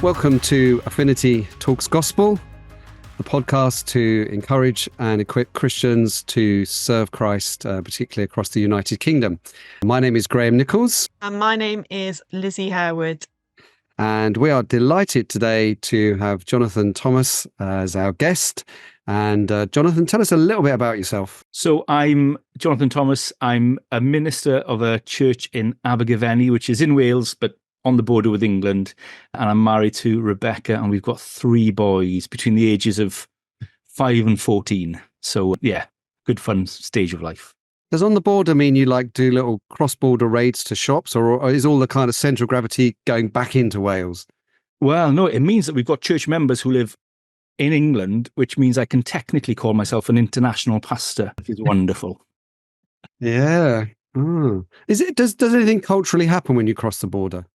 Welcome to Affinity Talks Gospel, the podcast to encourage and equip Christians to serve Christ, particularly across the United Kingdom. My name is Graham Nicholls. And my name is Lizzie Harewood. And we are delighted today to have Jonathan Thomas as our guest. And Jonathan, tell us a little bit about yourself. So I'm Jonathan Thomas. I'm a minister of a church in Abergavenny, which is in Wales, but on the border with England. And I'm married to Rebecca, and we've got 3 boys between the ages of 5 and 14. So yeah, good fun stage of life. Does on the border mean you do little cross-border raids to shops, or is all the kind of central gravity going back into Wales? Well, no, it means that we've got church members who live in England, which means I can technically call myself an international pastor, which is wonderful. Yeah. Oh. Does anything culturally happen when you cross the border?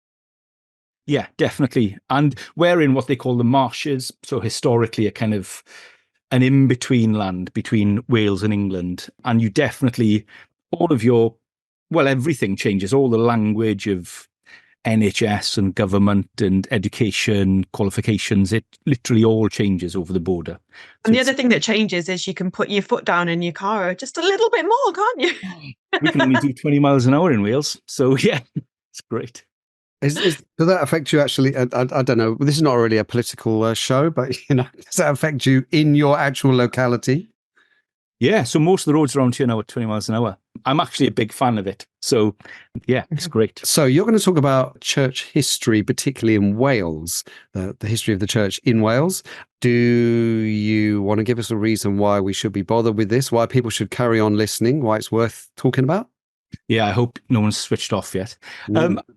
Yeah, definitely. And we're in what they call the marshes. So historically, a kind of an in-between land between Wales and England. And you definitely, everything changes. All the language of NHS and government and education qualifications, it literally all changes over the border. And the other thing that changes is you can put your foot down in your car just a little bit more, can't you? We can only do 20 miles an hour in Wales. So yeah, it's great. Does that affect you actually? I don't know. This is not really a political show, but does that affect you in your actual locality? Yeah. So most of the roads around here now are 20 miles an hour. I'm actually a big fan of it. So yeah, it's great. So you're going to talk about church history, particularly in Wales, the history of the church in Wales. Do you want to give us a reason why we should be bothered with this? Why people should carry on listening? Why it's worth talking about? Yeah, I hope no one's switched off yet.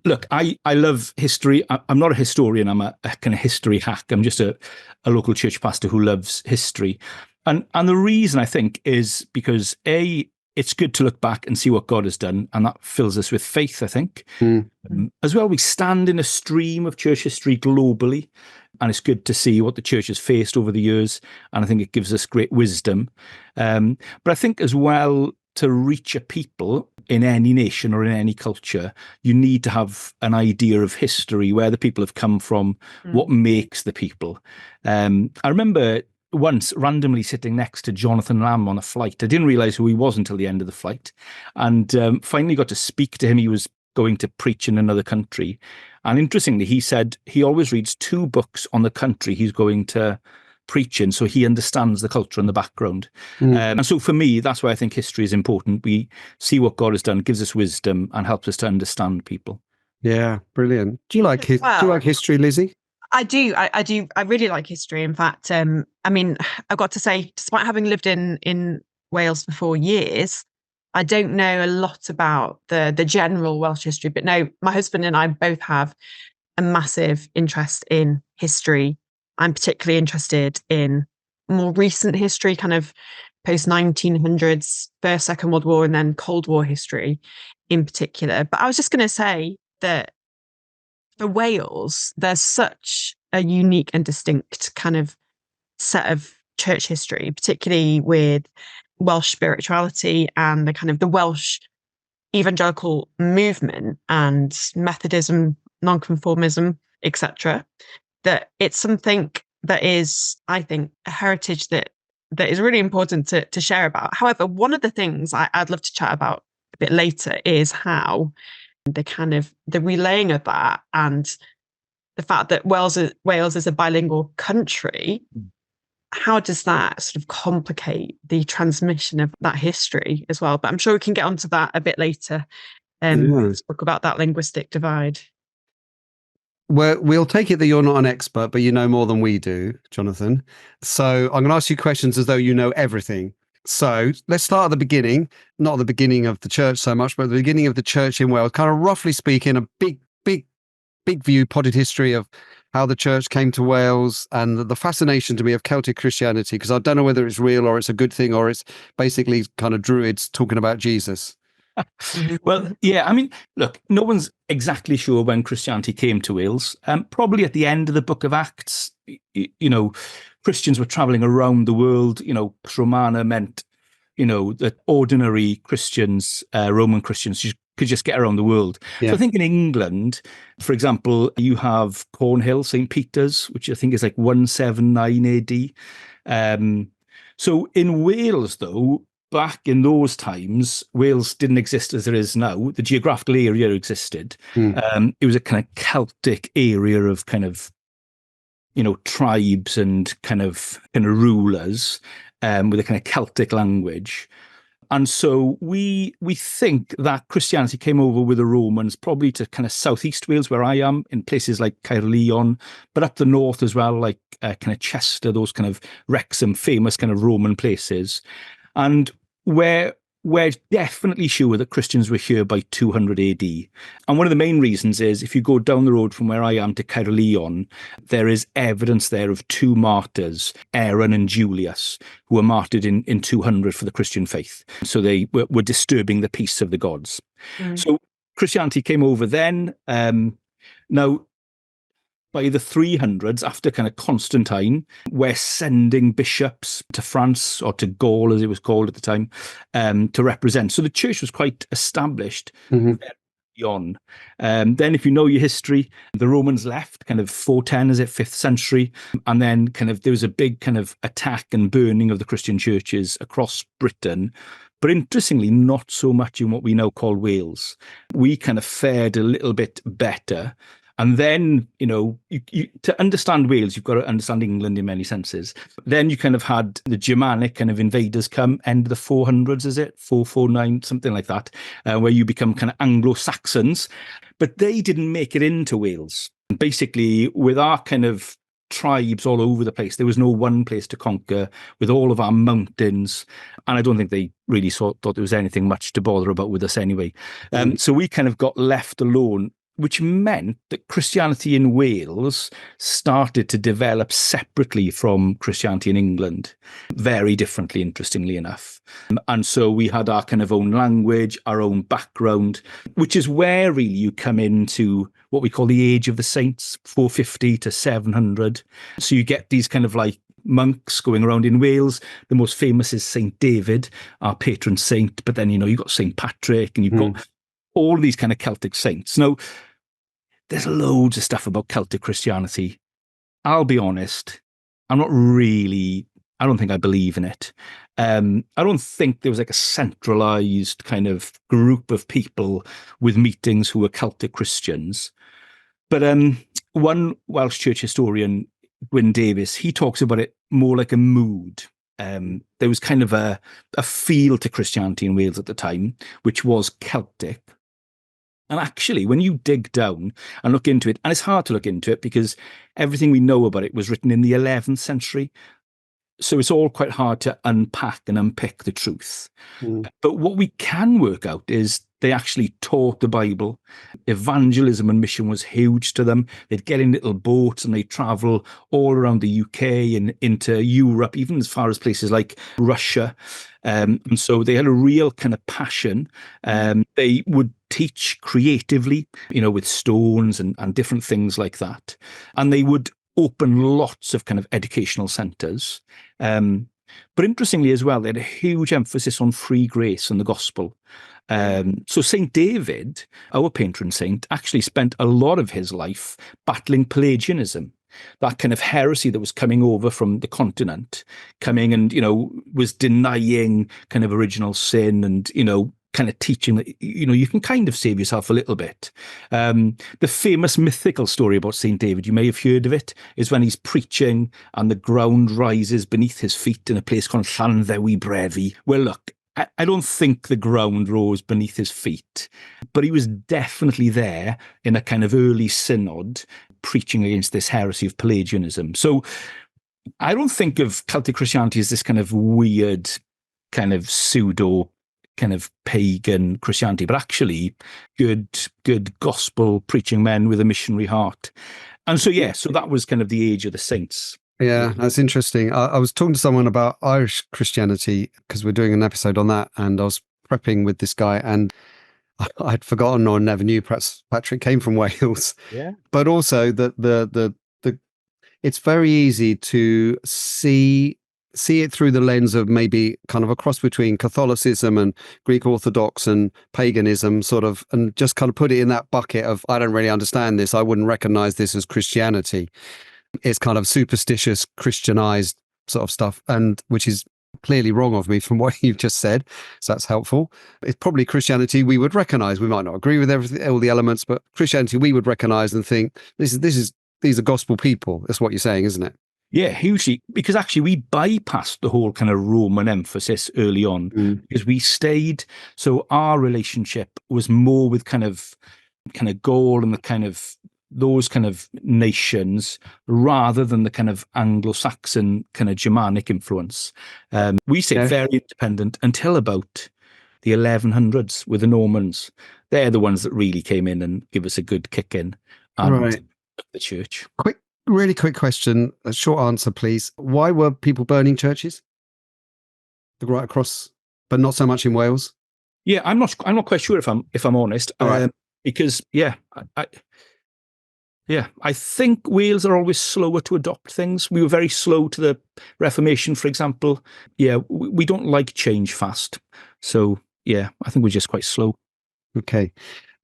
Look, I love history. I'm not a historian. I'm a kind of history hack. I'm just a local church pastor who loves history. And the reason I think is because it's good to look back and see what God has done. And that fills us with faith, I think. As well, we stand in a stream of church history globally. And it's good to see what the church has faced over the years. And I think it gives us great wisdom. But I think as well, to reach a people in any nation or in any culture, you need to have an idea of history, where the people have come from, what makes the people. I remember once randomly sitting next to Jonathan Lamb on a flight. I didn't realize who he was until the end of the flight, and finally got to speak to him. He was going to preach in another country. And interestingly, he said he always reads 2 books on the country he's going to preaching, so he understands the culture and the background. And so for me, that's why I think history is important. We see what God has done, gives us wisdom, and helps us to understand people. Yeah, brilliant. Do you like history, Lizzie? I do. I do. I really like history. In fact, I mean, I've got to say, despite having lived in Wales for 4 years, I don't know a lot about the general Welsh history. But no, my husband and I both have a massive interest in history. I'm particularly interested in more recent history, kind of post-1900s, First, Second World War, and then Cold War history in particular. But I was just going to say that for Wales, there's such a unique and distinct kind of set of church history, particularly with Welsh spirituality and the kind of the Welsh evangelical movement and Methodism, nonconformism, etc., that it's something that is, I think, a heritage that is really important to share about. However, one of the things I'd love to chat about a bit later is how the relaying of that, and the fact that Wales is a bilingual country, how does that sort of complicate the transmission of that history as well? But I'm sure we can get onto that a bit later. Talk about that linguistic divide. Well, we'll take it that you're not an expert, but you know more than we do, Jonathan. So I'm going to ask you questions as though you know everything. So let's start at the beginning, not the beginning of the church so much, but the beginning of the church in Wales, kind of roughly speaking, a big view, potted history of how the church came to Wales and the fascination to me of Celtic Christianity, because I don't know whether it's real or it's a good thing or it's basically kind of druids talking about Jesus. Well, yeah, I mean, look, no one's exactly sure when Christianity came to Wales. Probably at the end of the Book of Acts, Christians were traveling around the world. Romana meant, that ordinary Christians, Roman Christians, could just get around the world. Yeah. So I think in England, for example, you have Cornhill, St. Peter's, which I think is like 179 AD. So in Wales, though, back in those times, Wales didn't exist as it is now. The geographical area existed. It was a kind of Celtic area of kind of, tribes and kind of rulers with a kind of Celtic language. And so we think that Christianity came over with the Romans probably to kind of southeast Wales, where I am, in places like Caerleon, but up the north as well, like kind of Chester, those kind of Wrexham, famous kind of Roman places. And we're definitely sure that Christians were here by 200 AD. And one of the main reasons is if you go down the road from where I am to Caerleon, there is evidence there of two martyrs, Aaron and Julius, who were martyred in 200 for the Christian faith. So they were disturbing the peace of the gods. So Christianity came over then. Now, by the 300s, after kind of Constantine, we're sending bishops to France, or to Gaul, as it was called at the time, to represent. So the church was quite established early on. Then, if you know your history, the Romans left kind of 410, is it, 5th century? And then kind of there was a big kind of attack and burning of the Christian churches across Britain. But interestingly, not so much in what we now call Wales. We kind of fared a little bit better. And then, to understand Wales, you've got to understand England in many senses. Then you kind of had the Germanic kind of invaders come, end of the 400s, is it? 449, something like that, where you become kind of Anglo-Saxons. But they didn't make it into Wales. Basically, with our kind of tribes all over the place, there was no one place to conquer, with all of our mountains. And I don't think they really thought there was anything much to bother about with us anyway. So we kind of got left alone, which meant that Christianity in Wales started to develop separately from Christianity in England, very differently, interestingly enough. And so we had our kind of own language, our own background, which is where really you come into what we call the Age of the Saints, 450 to 700. So you get these kind of like monks going around in Wales. The most famous is St. David, our patron saint. But then, you've got St. Patrick, and you've got all these kind of Celtic saints. Now, there's loads of stuff about Celtic Christianity. I'll be honest, I don't think I believe in it. I don't think there was like a centralized kind of group of people with meetings who were Celtic Christians. But one Welsh church historian, Gwyn Davies, he talks about it more like a mood. There was kind of a feel to Christianity in Wales at the time, which was Celtic. And actually, when you dig down and look into it, and it's hard to look into it because everything we know about it was written in the 11th century. So it's all quite hard to unpack and unpick the truth. But what we can work out is they actually taught the Bible. Evangelism and mission was huge to them. They'd get in little boats and they'd travel all around the UK and into Europe, even as far as places like Russia. And so they had a real kind of passion. They would teach creatively, with stones and different things like that. And they would open lots of kind of educational centres. But interestingly as well, they had a huge emphasis on free grace and the gospel. So St. David, our patron saint, actually spent a lot of his life battling Pelagianism, that kind of heresy that was coming over from the continent, coming and, was denying kind of original sin and, kind of teaching that, you can kind of save yourself a little bit. The famous mythical story about St. David, you may have heard of it, is when he's preaching and the ground rises beneath his feet in a place called Llanddewi Brefi. Well, look, I don't think the ground rose beneath his feet, but he was definitely there in a kind of early synod preaching against this heresy of Pelagianism. So I don't think of Celtic Christianity as this kind of weird, kind of pseudo, kind of pagan Christianity, but actually good gospel preaching men with a missionary heart. And so, so that was kind of the Age of the Saints. Yeah, that's interesting. I was talking to someone about Irish Christianity because we're doing an episode on that, and I was prepping with this guy, and I'd forgotten or never knew perhaps Patrick came from Wales. Yeah, but also that the it's very easy to see see it through the lens of maybe kind of a cross between Catholicism and Greek Orthodox and paganism, sort of, and just kind of put it in that bucket of, I don't really understand this. I wouldn't recognize this as Christianity. It's kind of superstitious, Christianized sort of stuff, and which is clearly wrong of me from what you've just said. So that's helpful. It's probably Christianity we would recognize. We might not agree with everything, all the elements, but Christianity we would recognize and think these are gospel people. That's what you're saying, isn't it? Yeah, hugely, because actually we bypassed the whole kind of Roman emphasis early on because we stayed. So our relationship was more with kind of Gaul and the kind of those kind of nations rather than the kind of Anglo-Saxon kind of Germanic influence. We stayed very independent until about the 1100s with the Normans. They're the ones that really came in and give us a good kick in and the church. Really quick question, a short answer, please. Why were people burning churches? Right across, but not so much in Wales? Yeah, I'm not quite sure if I'm honest. Because I think Wales are always slower to adopt things. We were very slow to the Reformation, for example. Yeah, we don't like change fast. So yeah, I think we're just quite slow. Okay.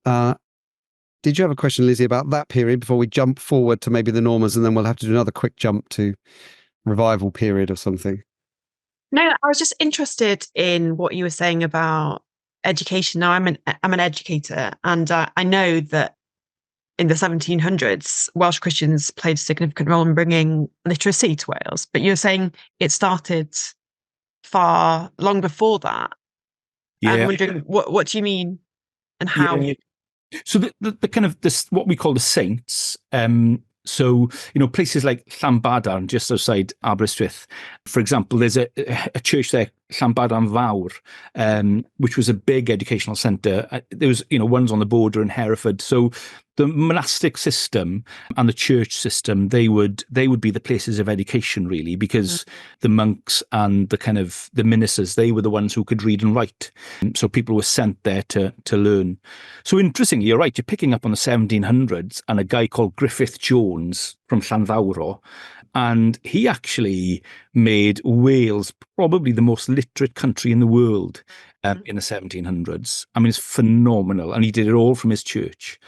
Did you have a question, Lizzie, about that period before we jump forward to maybe the Normans, and then we'll have to do another quick jump to revival period or something? No, I was just interested in what you were saying about education. Now, I'm an educator, and I know that in the 1700s, Welsh Christians played a significant role in bringing literacy to Wales. But you're saying it started far long before that. Yeah. I'm wondering what do you mean and how? Yeah. So the kind of this what we call the saints. So places like Llanbadarn, just outside Aberystwyth, for example, there's a church there, Llanbadarn Fawr, which was a big educational centre. There was ones on the border in Hereford. So the monastic system and the church system, they would be the places of education, really, because the monks and the kind of the ministers, they were the ones who could read and write. So people were sent there to learn. So interestingly, you're right, you're picking up on the 1700s and a guy called Griffith Jones from Llanfawr, and he actually made Wales probably the most literate country in the world in the 1700s. I mean, it's phenomenal. And he did it all from his church.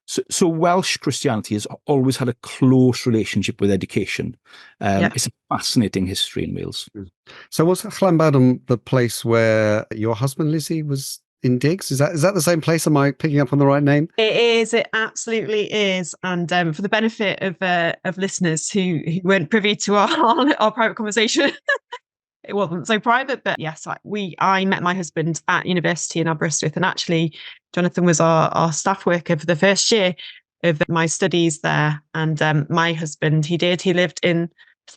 So Welsh Christianity has always had a close relationship with education. It's a fascinating history in Wales. So was Llanbadarn the place where your husband, Lizzie, was in digs? Is that the same place? Am I picking up on the right name? It is. It absolutely is. And for the benefit of listeners who weren't privy to our private conversation, it wasn't so private. But yes, I met my husband at university in Aberystwyth, and actually, Jonathan was our staff worker for the first year of my studies there. And my husband, he lived in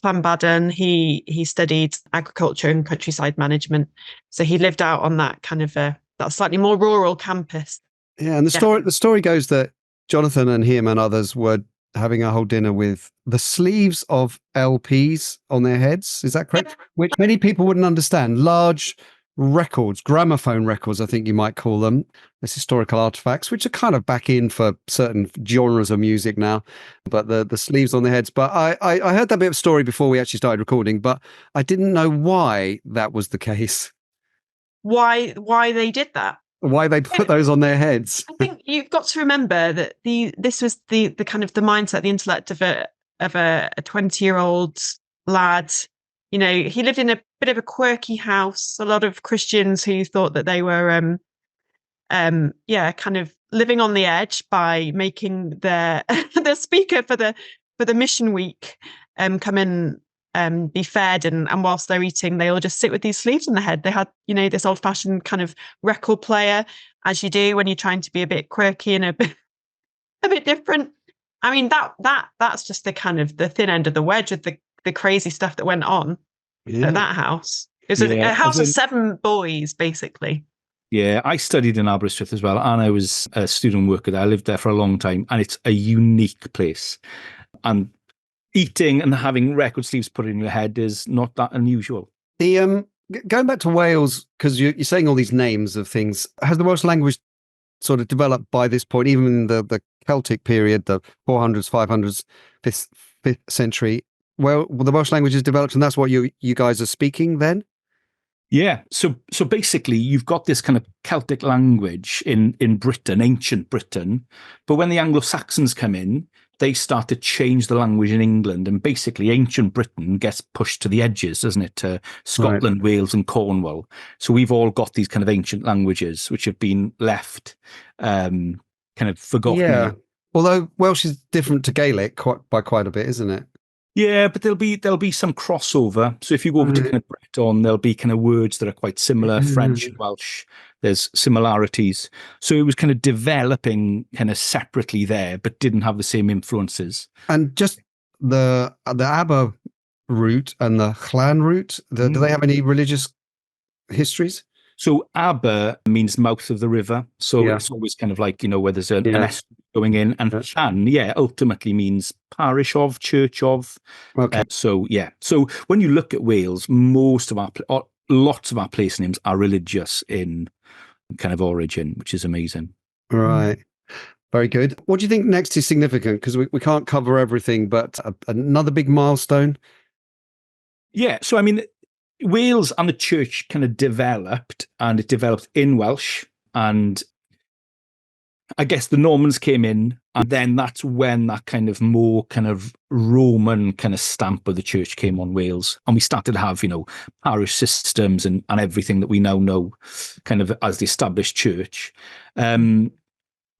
Llanbadarn. He studied agriculture and countryside management, so he lived out on that kind of that slightly more rural campus. Yeah, and the story goes that Jonathan and him and others were having a whole dinner with the sleeves of LPs on their heads. Is that correct? Yeah. Which many people wouldn't understand. Large records, gramophone records, I think you might call them. As historical artifacts, which are kind of back in for certain genres of music now, but the sleeves on their heads. But I heard that bit of story before we actually started recording, but I didn't know why that was the case. Why they did that? Why they put those on their heads? I think you've got to remember that this was the kind of the mindset, the intellect of a 20-year-old lad. He lived in a bit of a quirky house. A lot of Christians who thought that they were kind of living on the edge by making the speaker for the mission week come in be fed, and whilst they're eating, they all just sit with these sleeves on their head. They had this old-fashioned kind of record player, as you do when you're trying to be a bit quirky and a bit different. I mean, that's just the kind of the thin end of the wedge of the crazy stuff that went on at that house. It was a house of 7 boys, basically. Yeah, I studied in Aberystwyth as well, and I was a student worker there. I lived there for a long time, and it's a unique place. And eating and having record sleeves put in your head is not that unusual. The going back to Wales, because you're saying all these names of things, has the Welsh language sort of developed by this point, even in the Celtic period, the 400s, 500s, 5th century? the Welsh language is developed, and that's what you guys are speaking then? Yeah. So basically, you've got this kind of Celtic language in Britain, ancient Britain, but when the Anglo-Saxons come in, they start to change the language in England, and basically ancient Britain gets pushed to the edges, doesn't it? To Scotland, right. Wales and Cornwall. So we've all got these kind of ancient languages which have been left kind of forgotten. Yeah. Although Welsh is different to Gaelic by quite a bit, isn't it? Yeah, but there'll be some crossover. So if you go over to kind of Breton, there'll be kind of words that are quite similar. French and Welsh, there's similarities. So it was kind of developing kind of separately there, but didn't have the same influences. And just the Aber root and the Llan root, do they have any religious histories? So Aber means mouth of the river. So it's always kind of like, where there's an estuary going in. And Llan, ultimately means parish of, church of. Okay. So when you look at Wales, lots of our place names are religious in kind of origin, which is amazing. Right. Very good. What do you think next is significant? Because we can't cover everything, but another big milestone? Yeah. So, I mean, Wales and the church kind of developed, and it developed in Welsh. And I guess the Normans came in, and then that's when that kind of more kind of Roman kind of stamp of the church came on Wales. And we started to have, parish systems and everything that we now know kind of as the established church. And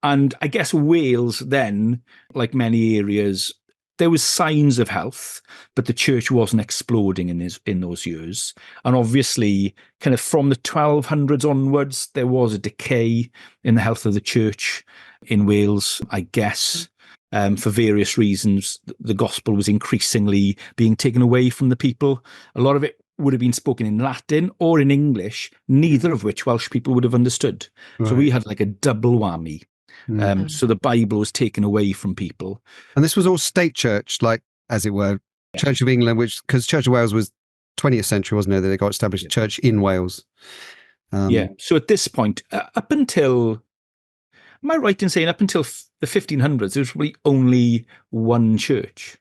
I guess Wales then, like many areas, there was signs of health, but the church wasn't exploding in those years. And obviously, kind of from the 1200s onwards, there was a decay in the health of the church in Wales, I guess. For various reasons, the gospel was increasingly being taken away from the people. A lot of it would have been spoken in Latin or in English, neither of which Welsh people would have understood. Right. So we had like a double whammy. So the Bible was taken away from people. And this was all state church, like, as it were, Church of England, because Church of Wales was 20th century, wasn't it, that they got established church in Wales. So at this point, up until, am I right in saying up until the 1500s, there was really only one church?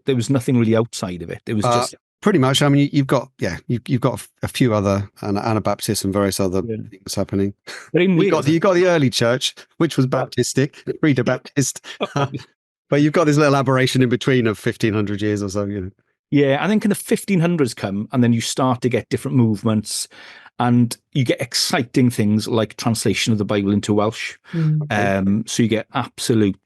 There was nothing really outside of it. It was just... Pretty much. I mean, you've got a few other Anabaptists and various other things happening. But in Wales, you got the early church, which was Baptistic, Reader Baptist, but you've got this little aberration in between of 1500 years or so. Yeah, and then kind of 1500s come, and then you start to get different movements, and you get exciting things like translation of the Bible into Welsh. So you get absolute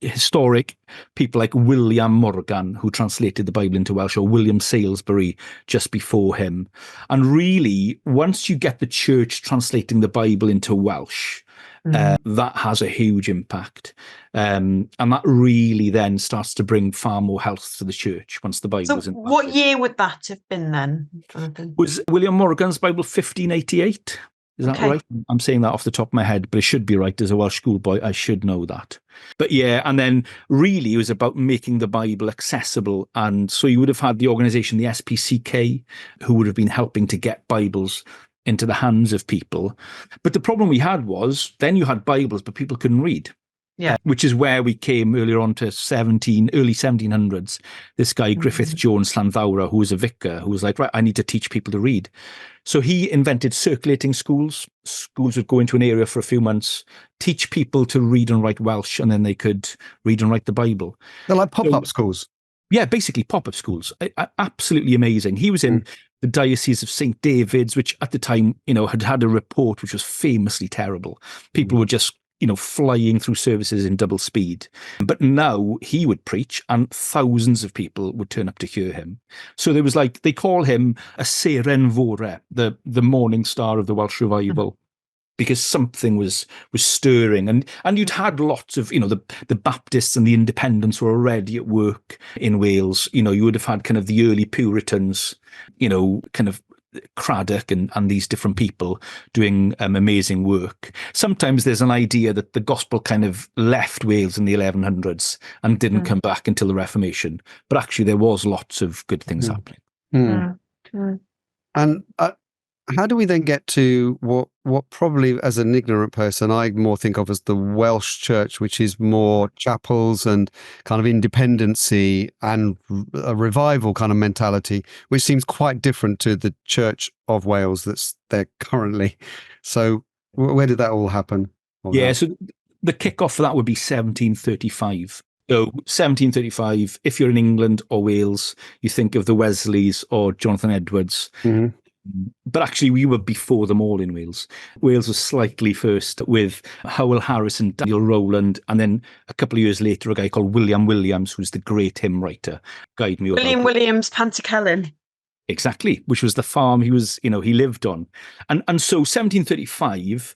historic people like William Morgan, who translated the Bible into Welsh, or William Salisbury just before him. And really, once you get the church translating the Bible into Welsh, that has a huge impact. And that really then starts to bring far more health to the church once the Bible is in Welsh. What year would that have been then, Jonathan? Was William Morgan's Bible 1588? Is that right? I'm saying that off the top of my head, but it should be right. As a Welsh schoolboy, I should know that. But yeah, and then really it was about making the Bible accessible. And so you would have had the organization, the SPCK, who would have been helping to get Bibles into the hands of people. But the problem we had was then you had Bibles, but people couldn't read. Yeah, which is where we came earlier on to early 1700s. This guy, Griffith Jones Llanddowrau, who was a vicar, who was like, right, I need to teach people to read. So he invented circulating schools. Schools would go into an area for a few months, teach people to read and write Welsh, and then they could read and write the Bible. They're like pop-up schools. Yeah, basically pop-up schools. Absolutely amazing. He was in the Diocese of St. David's, which at the time, had a report which was famously terrible. People were just flying through services in double speed. But now he would preach and thousands of people would turn up to hear him. So there was they call him a Seren Fore, the morning star of the Welsh revival, because something was stirring. And you'd had lots of, the Baptists and the Independents were already at work in Wales. You would have had kind of the early Puritans, kind of Craddock and these different people doing amazing work. Sometimes there's an idea that the gospel kind of left Wales in the 1100s and didn't come back until the Reformation. But actually there was lots of good things happening. And how do we then get to what probably, as an ignorant person, I more think of as the Welsh Church, which is more chapels and kind of independency and a revival kind of mentality, which seems quite different to the Church of Wales that's there currently. So where did that all happen? Yeah, so the kickoff for that would be 1735. So 1735, if you're in England or Wales, you think of the Wesleys or Jonathan Edwards. Mm-hmm. But actually, we were before them all in Wales. Wales was slightly first with Howell, Harris and Daniel Rowland. And then a couple of years later, a guy called William Williams, who's the great hymn writer. Guide me. William Williams, Pantycelyn. Exactly, which was the farm he lived on. And so 1735,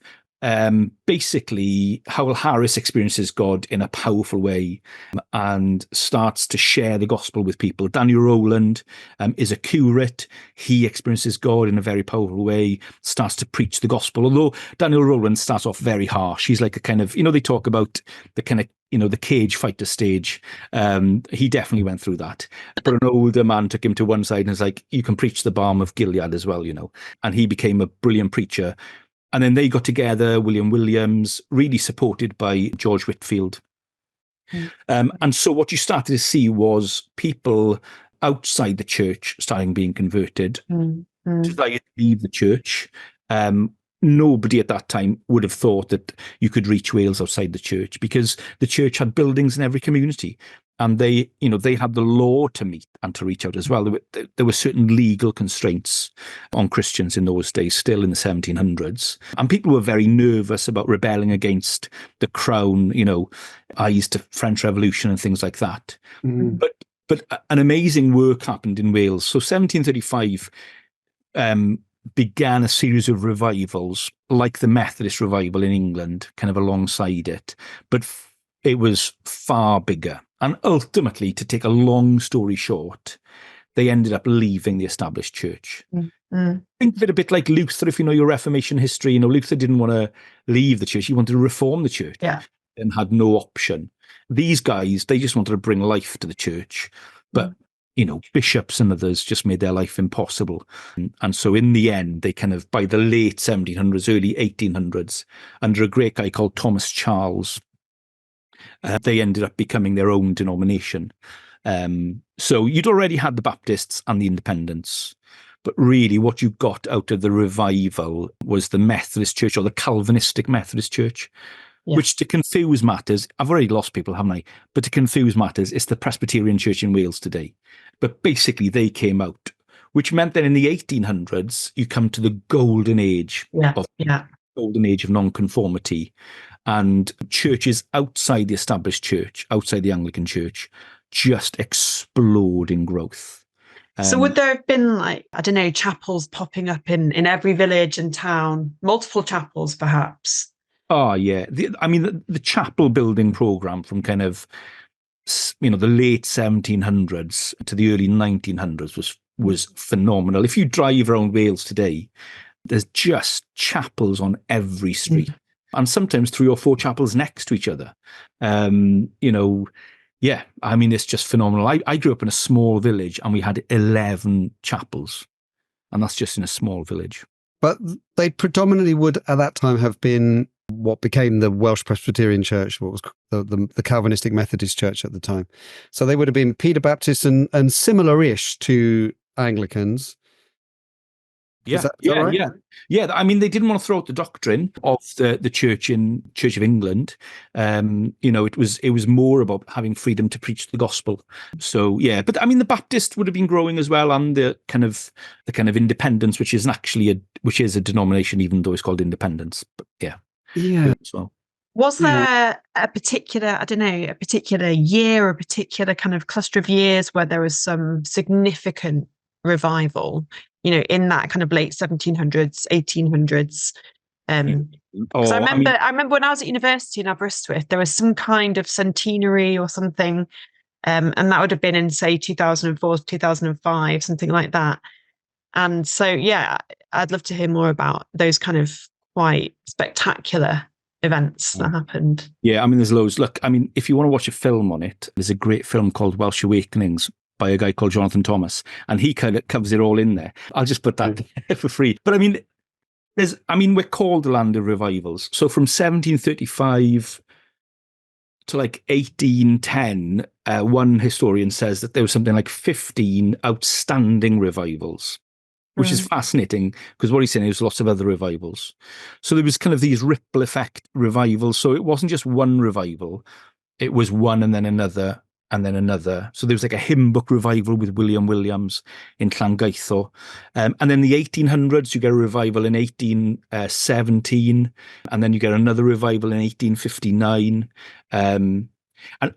basically, Howell Harris experiences God in a powerful way and starts to share the gospel with people. Daniel Rowland is a curate. He experiences God in a very powerful way, starts to preach the gospel. Although Daniel Rowland starts off very harsh. He's like a kind of, they talk about the kind of, the cage fighter stage. He definitely went through that. But an older man took him to one side and was like, you can preach the balm of Gilead as well, And he became a brilliant preacher. And then they got together, William Williams, really supported by George Whitefield. And so what you started to see was people outside the church starting being converted, decided to leave the church. Nobody at that time would have thought that you could reach Wales outside the church, because the church had buildings in every community. And they had the law to meet and to reach out as well. There were certain legal constraints on Christians in those days, still in the 1700s. And people were very nervous about rebelling against the crown, eyes to French Revolution and things like that. But an amazing work happened in Wales. So 1735 began a series of revivals, like the Methodist revival in England, kind of alongside it. But it was far bigger. And ultimately, to take a long story short, they ended up leaving the established church. Think of it a bit like Luther, if you know your Reformation history. Luther didn't want to leave the church. He wanted to reform the church and had no option. These guys, they just wanted to bring life to the church. But, bishops and others just made their life impossible. And so in the end, they kind of, by the late 1700s, early 1800s, under a great guy called Thomas Charles, they ended up becoming their own denomination. So you'd already had the Baptists and the Independents, but really what you got out of the revival was the Methodist Church, or the Calvinistic Methodist Church, which, to confuse matters, I've already lost people, haven't I? But to confuse matters, it's the Presbyterian Church in Wales today. But basically they came out, which meant that in the 1800s, you come to the golden age of nonconformity. And churches outside the established church, outside the Anglican Church, just explode in growth. So would there have been, chapels popping up in every village and town, multiple chapels perhaps? Oh, yeah. The chapel building program from kind of, the late 1700s to the early 1900s was phenomenal. If you drive around Wales today, there's just chapels on every street. And sometimes 3 or 4 chapels next to each other. It's just phenomenal. I grew up in a small village and we had 11 chapels. And that's just in a small village. But they predominantly would at that time have been what became the Welsh Presbyterian Church, what was the Calvinistic Methodist Church at the time. So they would have been Peter Baptists and similar-ish to Anglicans. Yeah, right? Yeah. They didn't want to throw out the doctrine of the Church of England. It was more about having freedom to preach the gospel. So yeah, but the Baptist would have been growing as well, and the kind of Independence, which is a denomination, even though it's called Independence. But yeah. So was there a particular year, a particular kind of cluster of years where there was some significant revival? In that kind of late 1700s, 1800s. I remember when I was at university in Aberystwyth, there was some kind of centenary or something, and that would have been in, say, 2004, 2005, something like that. And so, yeah, I'd love to hear more about those kind of quite spectacular events that happened. Yeah, there's loads. Look, if you want to watch a film on it, there's a great film called Welsh Awakenings by a guy called Jonathan Thomas, and he kind of covers it all in there. I'll just put that there for free. But I mean, we're called the land of revivals. So from 1735 to like 1810, one historian says that there was something like 15 outstanding revivals, which is fascinating, because what he's saying is lots of other revivals. So there was kind of these ripple effect revivals. So it wasn't just one revival, it was one and then another and then another. So there was like a hymn book revival with William Williams in Llangeitho. And then the 1800s, you get a revival in 1817, and then you get another revival in 1859. And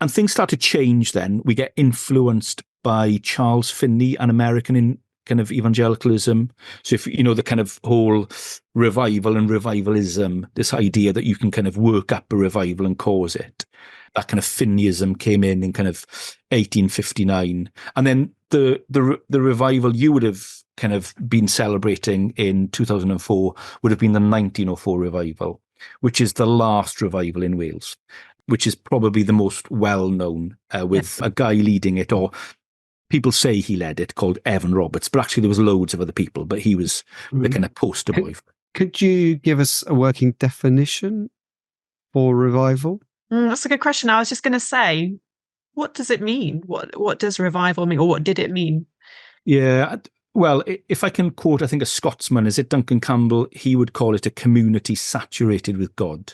things start to change then. We get influenced by Charles Finney, an American in kind of evangelicalism. So if you know the kind of whole revival and revivalism, this idea that you can kind of work up a revival and cause it, that kind of Finneyism came in kind of 1859. And then the revival you would have kind of been celebrating in 2004 would have been the 1904 revival, which is the last revival in Wales, which is probably the most well-known, with a guy leading it, or people say he led it, called Evan Roberts, but actually there was loads of other people, but he was the kind of poster boy. Could you give us a working definition for revival? That's a good question. I was just going to say, what does it mean? What does revival mean, or what did it mean? Yeah, well, if I can quote, I think a Scotsman, is it Duncan Campbell? He would call it a community saturated with God.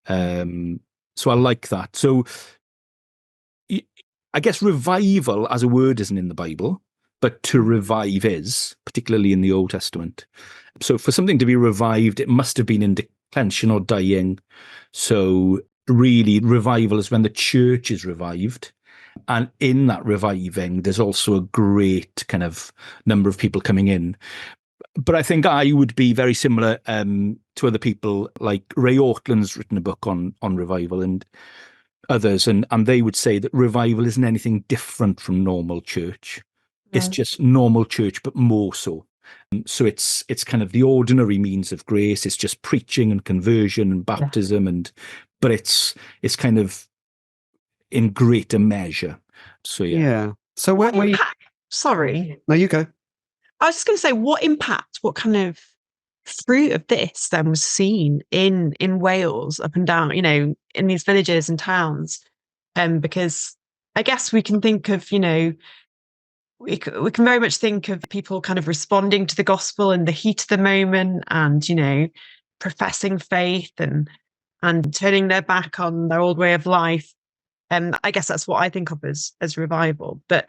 So I like that. So I guess revival as a word isn't in the Bible, but to revive is, particularly in the Old Testament. So for something to be revived, it must have been in declension or dying. So really, revival is when the church is revived. And in that reviving, there's also a great kind of number of people coming in. But I think I would be very similar to other people, like Ray Ortland's written a book on revival and others, and they would say that revival isn't anything different from normal church. It's just normal church, but more so. So it's kind of the ordinary means of grace. It's just preaching and conversion and baptism, but it's kind of in greater measure. So yeah. So when Sorry, no, you go. I was just going to say, what impact, what kind of fruit of this then was seen in Wales, up and down, in these villages and towns, because I guess we can think of, we can very much think of people kind of responding to the gospel in the heat of the moment, and professing faith and turning their back on their old way of life. I guess that's what I think of as revival. But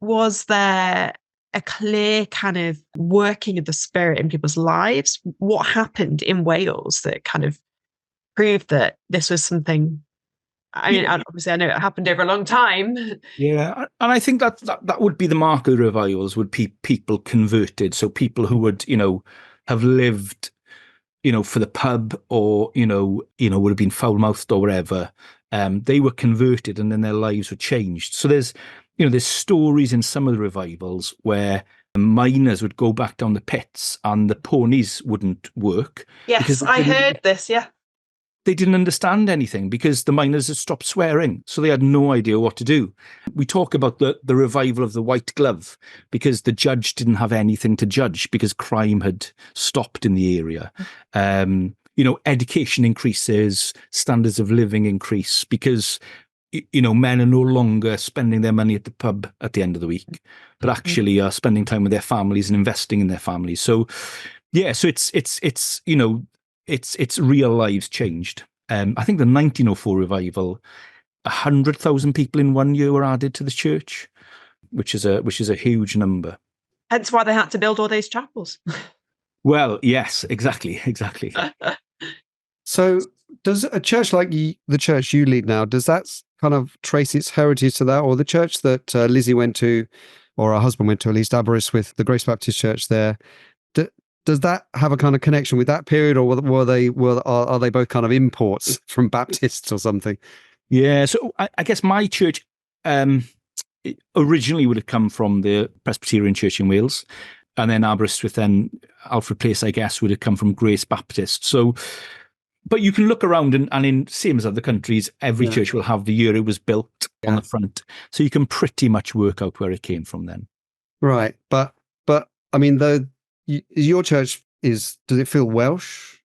was there a clear kind of working of the Spirit in people's lives? What happened in Wales that kind of proved that this was something? I mean, obviously, I know it happened over a long time. Yeah, and I think that would be the mark of the revivals, would be people converted. So people who would, have lived, for the pub, or, would have been foul-mouthed or whatever. They were converted, and then their lives were changed. So there's stories in some of the revivals where miners would go back down the pits and the ponies wouldn't work. Yes, I heard this, yeah. They didn't understand anything because the miners had stopped swearing, so they had no idea what to do. We talk about the revival of the white glove because the judge didn't have anything to judge because crime had stopped in the area. Education increases, standards of living increase because men are no longer spending their money at the pub at the end of the week, but actually are spending time with their families and investing in their families. So, yeah, so it's real lives changed. I think the 1904 revival, 100,000 people in 1 year were added to the church, which is a huge number. Hence why they had to build all those chapels. Well, yes, exactly. So does a church like the church you lead now, does that kind of trace its heritage to that, or the church that Lizzie went to, or her husband went to, at least Aberystwyth, the Grace Baptist Church there? Does that have a kind of connection with that period, or are they both kind of imports from Baptists or something? Yeah, so I guess my church originally would have come from the Presbyterian Church in Wales, and then Aberystwyth, then Alfred Place, I guess, would have come from Grace Baptist. So but you can look around and in same as other countries, every church will have the year it was built on the front, so you can pretty much work out where it came from then. Right, but I mean, your church does it feel Welsh?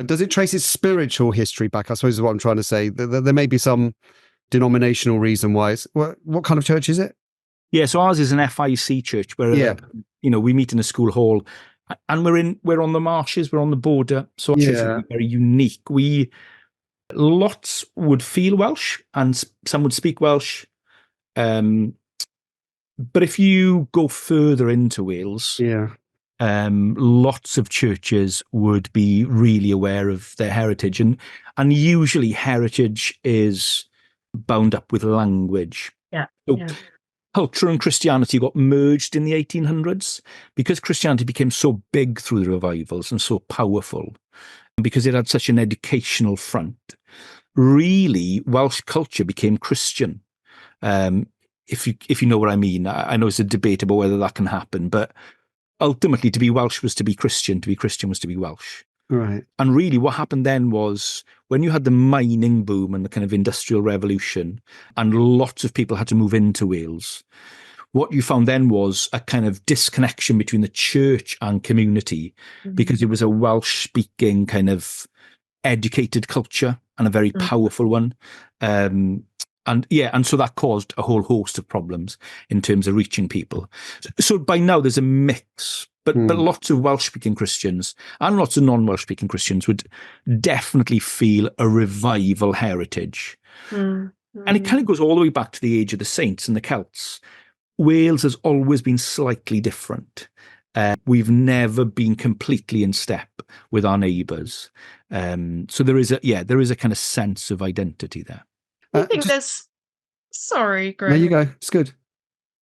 Does it trace its spiritual history back? I suppose is what I'm trying to say. There may be some denominational reason why it's. What kind of church is it? Yeah, so ours is an FIC church where we meet in a school hall, and we're on the marshes, we're on the border, so our church is very unique. Lots would feel Welsh, and some would speak Welsh. But if you go further into Wales, lots of churches would be really aware of their heritage, and usually heritage is bound up with language. Culture and Christianity got merged in the 1800s because Christianity became so big through the revivals and so powerful, because it had such an educational front. Really, Welsh culture became Christian. If you know what I mean. I know it's a debate about whether that can happen, but ultimately to be Welsh was to be Christian was to be Welsh. Right. And really what happened then was when you had the mining boom and the kind of industrial revolution and lots of people had to move into Wales, what you found then was a kind of disconnection between the church and community, because it was a Welsh speaking kind of educated culture and a very powerful one. And so that caused a whole host of problems in terms of reaching people. So by now there's a mix, but lots of Welsh-speaking Christians and lots of non-Welsh-speaking Christians would definitely feel a revival heritage. And it kind of goes all the way back to the age of the saints and the Celts. Wales has always been slightly different. We've never been completely in step with our neighbours. So there is a kind of sense of identity there. I think there's. Sorry, Greg. There you go. It's good.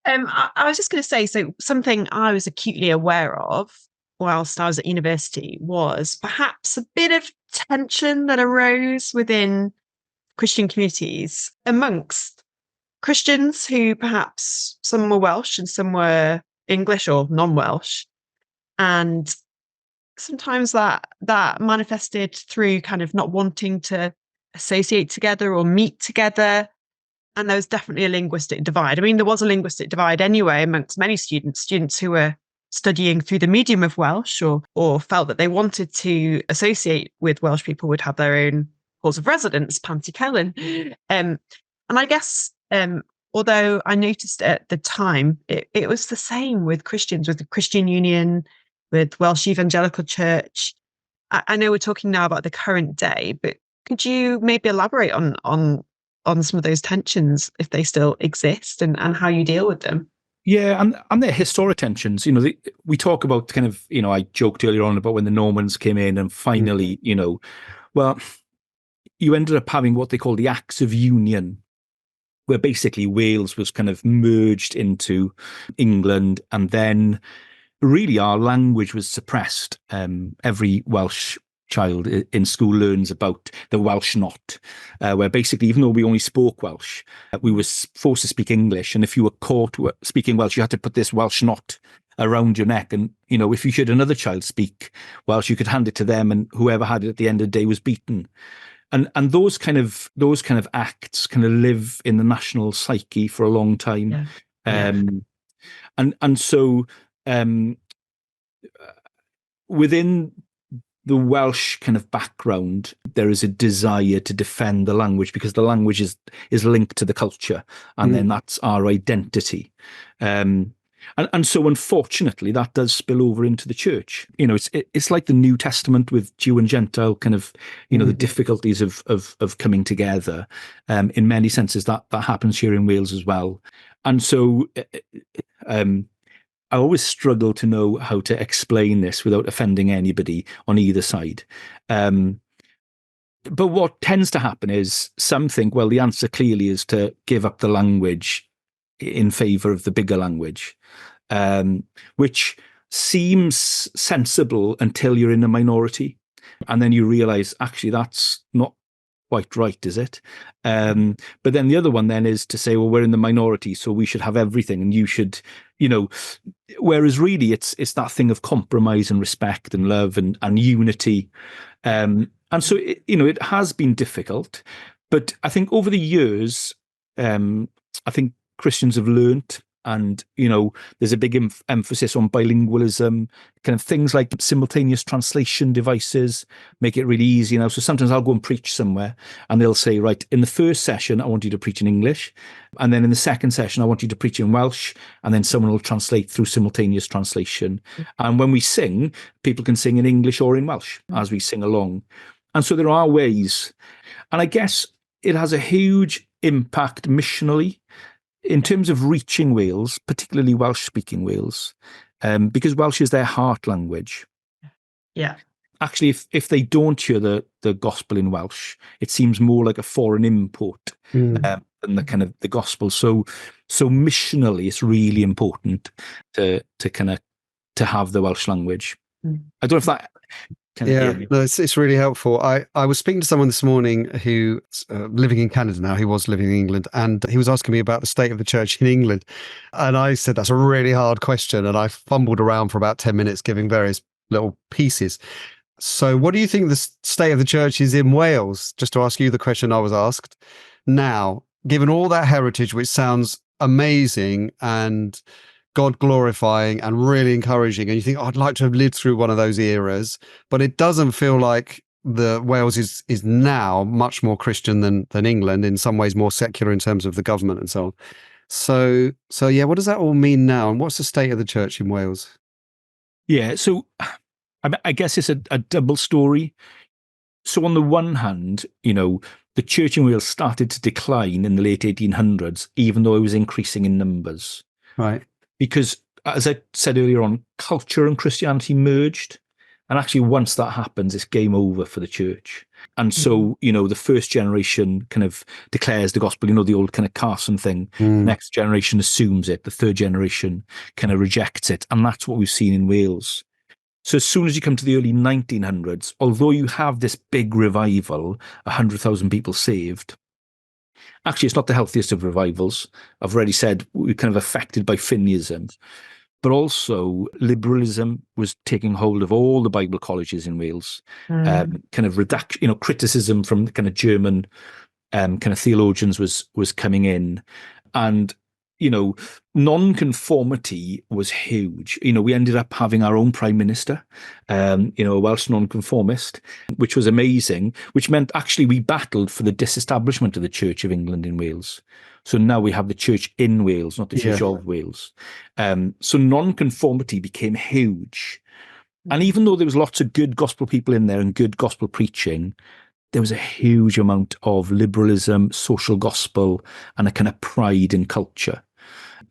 I was just going to say, so something I was acutely aware of whilst I was at university was perhaps a bit of tension that arose within Christian communities amongst Christians who perhaps some were Welsh and some were English or non-Welsh, and sometimes that manifested through kind of not wanting to associate together or meet together. And there was definitely a linguistic divide. I mean, there was a linguistic divide anyway amongst many students who were studying through the medium of Welsh or felt that they wanted to associate with Welsh people would have their own halls of residence, Panty Celyn. And I guess, although I noticed at the time, it was the same with Christians, with the Christian Union, with Welsh Evangelical Church. I know we're talking now about the current day, but could you maybe elaborate on some of those tensions, if they still exist, and how you deal with them? Yeah, and they're historic tensions. We talk about kind of, I joked earlier on about when the Normans came in and finally, well, you ended up having what they call the Acts of Union, where basically Wales was kind of merged into England, and then really our language was suppressed. Every Welsh child in school learns about the Welsh knot, where basically, even though we only spoke Welsh, we were forced to speak English. And if you were caught speaking Welsh, you had to put this Welsh knot around your neck. And, if you should another child speak Welsh, you could hand it to them, and whoever had it at the end of the day was beaten. And those kind of acts kind of live in the national psyche for a long time. And so within the Welsh kind of background, there is a desire to defend the language because the language is linked to the culture, and then that's our identity. And so unfortunately that does spill over into the church. It's like the New Testament with Jew and Gentile kind of, the difficulties of coming together. In many senses that happens here in Wales as well. And so I always struggle to know how to explain this without offending anybody on either side. But what tends to happen is some think, well, the answer clearly is to give up the language in favor of the bigger language, which seems sensible until you're in a minority. And then you realize, actually, that's not quite right, is it? But then the other one then is to say, well, we're in the minority, so we should have everything, and you should, whereas really it's that thing of compromise and respect and love and unity. And And so, it has been difficult. But I think over the years, I think Christians have learnt, and, there's a big emphasis on bilingualism, kind of things like simultaneous translation devices make it really easy now. So sometimes I'll go and preach somewhere and they'll say, right, in the first session, I want you to preach in English. And then in the second session, I want you to preach in Welsh. And then someone will translate through simultaneous translation. And when we sing, people can sing in English or in Welsh as we sing along. And so there are ways. And I guess it has a huge impact missionally in terms of reaching Wales, particularly Welsh-speaking Wales, because Welsh is their heart language. Yeah. Actually, if they don't hear the gospel in Welsh, it seems more like a foreign import than the kind of the gospel. So missionally, it's really important to have the Welsh language. I don't know if that. No, it's really helpful. I was speaking to someone this morning who's living in Canada now. He was living in England, and he was asking me about the state of the church in England. And I said, that's a really hard question. And I fumbled around for about 10 minutes giving various little pieces. So what do you think the state of the church is in Wales? Just to ask you the question I was asked. Now, given all that heritage, which sounds amazing and God glorifying and really encouraging, and you think, oh, I'd like to have lived through one of those eras, but it doesn't feel like the Wales is now much more Christian than England, in some ways more secular in terms of the government and so on. So yeah, what does that all mean now, and what's the state of the church in Wales? Yeah, so I guess it's a double story. So on the one hand, the church in Wales started to decline in the late 1800s, even though it was increasing in numbers. Right. Because, as I said earlier on, culture and Christianity merged. And actually, once that happens, it's game over for the church. And so, the first generation kind of declares the gospel, the old kind of Carson thing. The next generation assumes it. The third generation kind of rejects it. And that's what we've seen in Wales. So as soon as you come to the early 1900s, although you have this big revival, 100,000 people saved, actually, it's not the healthiest of revivals. I've already said we're kind of affected by Finneyism, but also liberalism was taking hold of all the Bible colleges in Wales. Kind of reduction, criticism from the kind of German kind of theologians was coming in, and non-conformity was huge. We ended up having our own prime minister, a Welsh non-conformist, which was amazing, which meant actually we battled for the disestablishment of the Church of England in Wales. So now we have the church in Wales, not the Church of Wales. So non-conformity became huge. And even though there was lots of good gospel people in there and good gospel preaching, there was a huge amount of liberalism, social gospel, and a kind of pride in culture.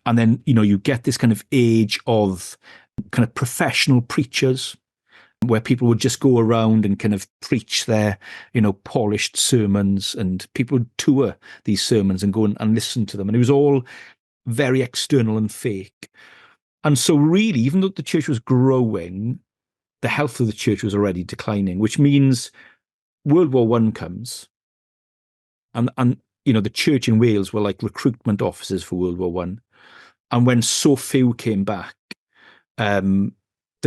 And then, you get this kind of age of kind of professional preachers where people would just go around and kind of preach their, polished sermons, and people would tour these sermons and go and listen to them. And it was all very external and fake. And so really, even though the church was growing, the health of the church was already declining, which means World War I comes, and the church in Wales were like recruitment officers for World War I. And when so few came back, the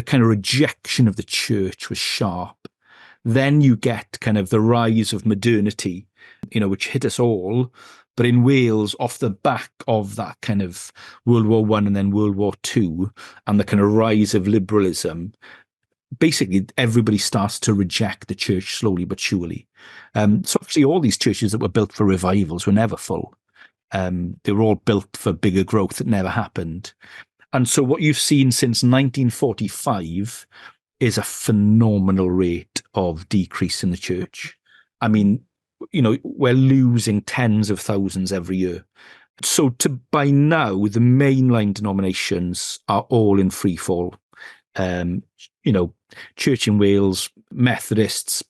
kind of rejection of the church was sharp. Then you get kind of the rise of modernity, which hit us all. But in Wales, off the back of that kind of World War I and then World War II, and the kind of rise of liberalism, basically everybody starts to reject the church slowly but surely. So actually all these churches that were built for revivals were never full. They were all built for bigger growth that never happened. And so what you've seen since 1945 is a phenomenal rate of decrease in the church. I mean, we're losing tens of thousands every year. So by now, the mainline denominations are all in free fall. Church in Wales, Methodists,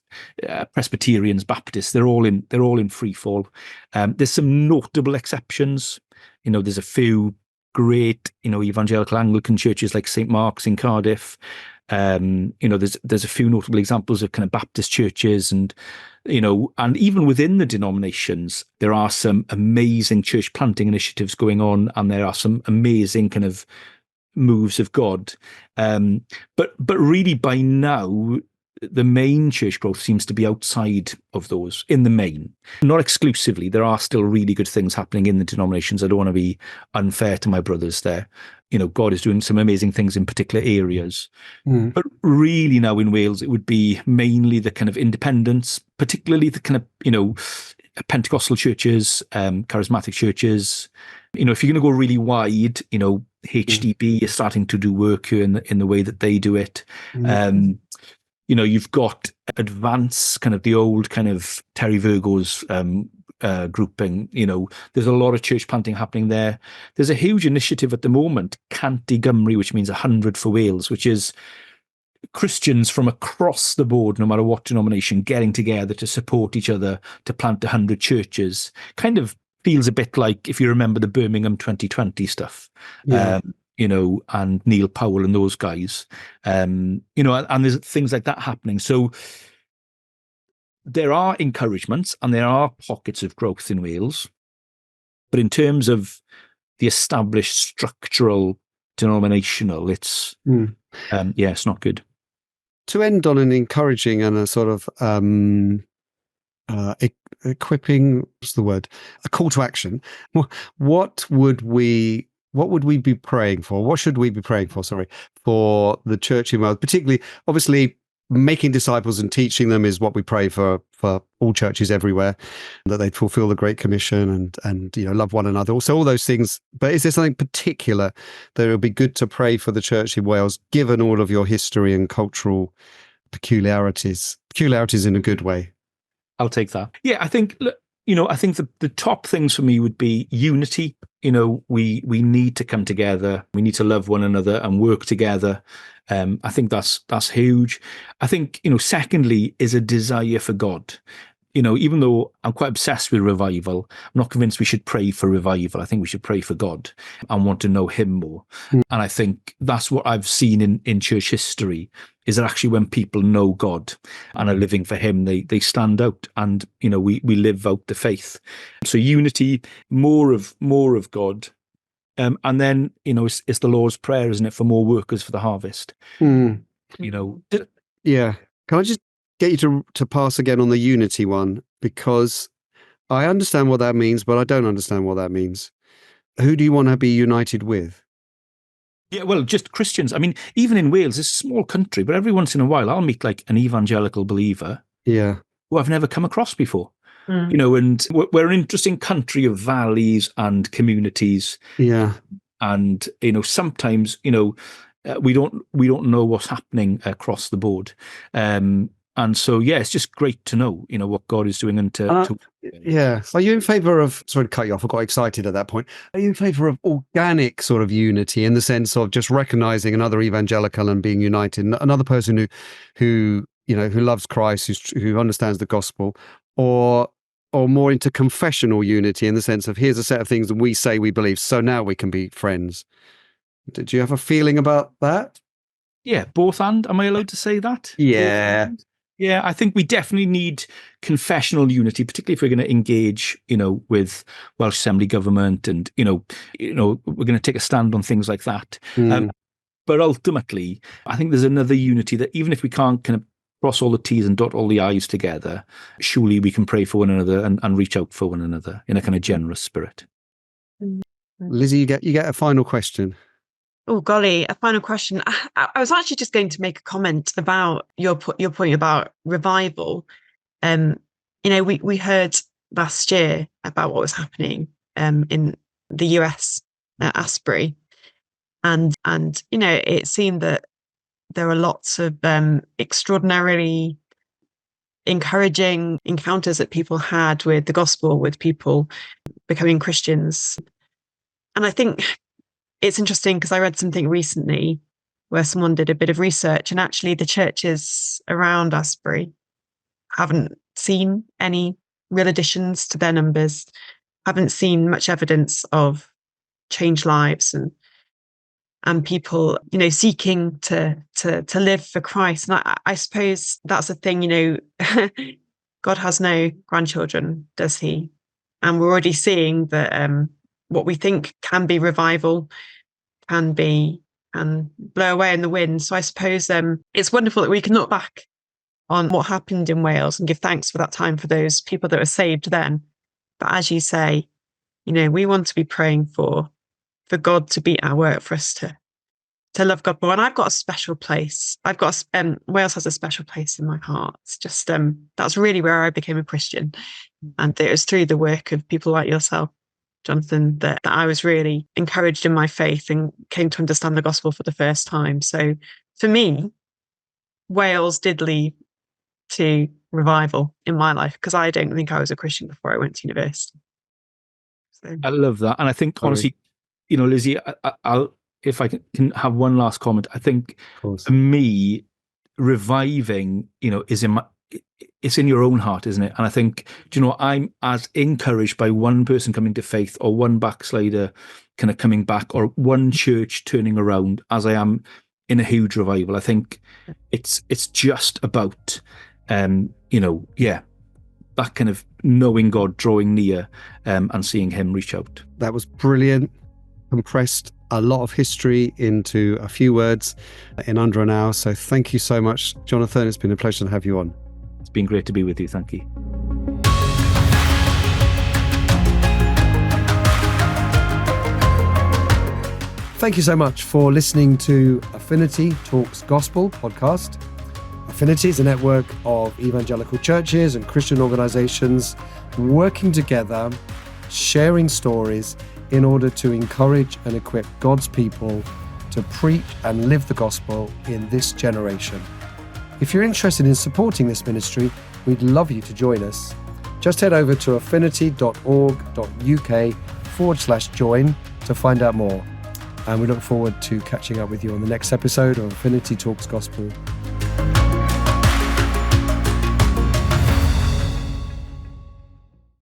Presbyterians, Baptists, they're all in free fall. There's some notable exceptions. There's a few great, evangelical Anglican churches like St. Mark's in Cardiff. There's a few notable examples of kind of Baptist churches, and even within the denominations, there are some amazing church planting initiatives going on, and there are some amazing kind of moves of God. But really by now, the main church growth seems to be outside of those, in the main. Not exclusively. There are still really good things happening in the denominations. I don't want to be unfair to my brothers there. God is doing some amazing things in particular areas. But really now in Wales, it would be mainly the kind of independents, particularly the kind of, Pentecostal churches, charismatic churches. If you're going to go really wide, HDB is starting to do work here in the way that they do it. You've got Advance, kind of the old kind of Terry Virgo's grouping. There's a lot of church planting happening there. There's a huge initiative at the moment, Canty Gymru, which means 100 for Wales, which is Christians from across the board, no matter what denomination, getting together to support each other to plant 100 churches. Kind of feels a bit like, if you remember the Birmingham 2020 stuff. Yeah. And Neil Powell and those guys, and there's things like that happening. So there are encouragements and there are pockets of growth in Wales. But in terms of the established structural denominational, it's not good. To end on an encouraging and a sort of equipping, what's the word? A call to action. What would we be praying for? What should we be praying for? For the church in Wales, particularly, obviously, making disciples and teaching them is what we pray for all churches everywhere, that they'd fulfill the Great Commission and love one another. Also, all those things. But is there something particular that it would be good to pray for the church in Wales, given all of your history and cultural peculiarities in a good way? I'll take that. Yeah, I think the top things for me would be unity. We need to come together. We need to love one another and work together. I think that's huge. I think, secondly, is a desire for God. Even though I'm quite obsessed with revival, I'm not convinced we should pray for revival. I think we should pray for God and want to know him more. And I think that's what I've seen in church history, is that actually when people know God and are living for him, they stand out, and we live out the faith. So unity, more of God. And then, it's the Lord's Prayer, isn't it, for more workers for the harvest? Yeah. Can I just get you to pass again on the unity one? Because I understand what that means, but I don't understand what that means. Who do you want to be united with? Yeah, well, just Christians. I mean, even in Wales, it's a small country, but every once in a while I'll meet like an evangelical believer who I've never come across before. And we're an interesting country of valleys and communities. Yeah. And, sometimes, we don't know what's happening across the board. And so, it's just great to know, what God is doing Yeah. Are you in favour of, sorry to cut you off, I got excited at that point. Are you in favour of organic sort of unity, in the sense of just recognising another evangelical and being united, another person who loves Christ, who understands the gospel, or more into confessional unity, in the sense of, here's a set of things that we say we believe, so now we can be friends? Did you have a feeling about that? Yeah, both and. Am I allowed to say that? Yeah. Yeah, I think we definitely need confessional unity, particularly if we're going to engage, with Welsh Assembly government, and we're going to take a stand on things like that. But ultimately, I think there's another unity that, even if we can't kind of cross all the T's and dot all the I's together, surely we can pray for one another and reach out for one another in a kind of generous spirit. Lizzie, you get a final question. Oh, golly, a final question. I was actually just going to make a comment about your point about revival. We heard last year about what was happening in the US at Asbury, and it seemed that there were lots of extraordinarily encouraging encounters that people had with the gospel, with people becoming Christians. And I think it's interesting, because I read something recently where someone did a bit of research, and actually the churches around Asbury haven't seen any real additions to their numbers, haven't seen much evidence of changed lives and people, seeking to live for Christ. And I suppose that's the thing, God has no grandchildren, does he? And we're already seeing that what we think can be revival can blow away in the wind. So I suppose it's wonderful that we can look back on what happened in Wales and give thanks for that time for those people that were saved then. But as you say, we want to be praying for God to be our work, for us to love God more. And I've got a special place. Wales has a special place in my heart. It's just, that's really where I became a Christian. And it was through the work of people like yourself, Jonathan, that I was really encouraged in my faith and came to understand the gospel for the first time. So for me, Wales did lead to revival in my life, because I don't think I was a Christian before I went to university. So. I love that. And I think, honestly, Lizzie, I'll if I can have one last comment. I think for me, reviving, it's in your own heart, isn't it? And I think, I'm as encouraged by one person coming to faith, or one backslider kind of coming back, or one church turning around, as I am in a huge revival. I think it's just about, that kind of knowing God, drawing near, and seeing him reach out. That was brilliant. Compressed a lot of history into a few words in under an hour. So thank you so much, Jonathan. It's been a pleasure to have you on. It's been great to be with you. Thank you. Thank you so much for listening to Affinity Talks Gospel podcast. Affinity is a network of evangelical churches and Christian organizations working together, sharing stories in order to encourage and equip God's people to preach and live the gospel in this generation. If you're interested in supporting this ministry, we'd love you to join us. Just head over to affinity.org.uk/join to find out more. And we look forward to catching up with you on the next episode of Affinity Talks Gospel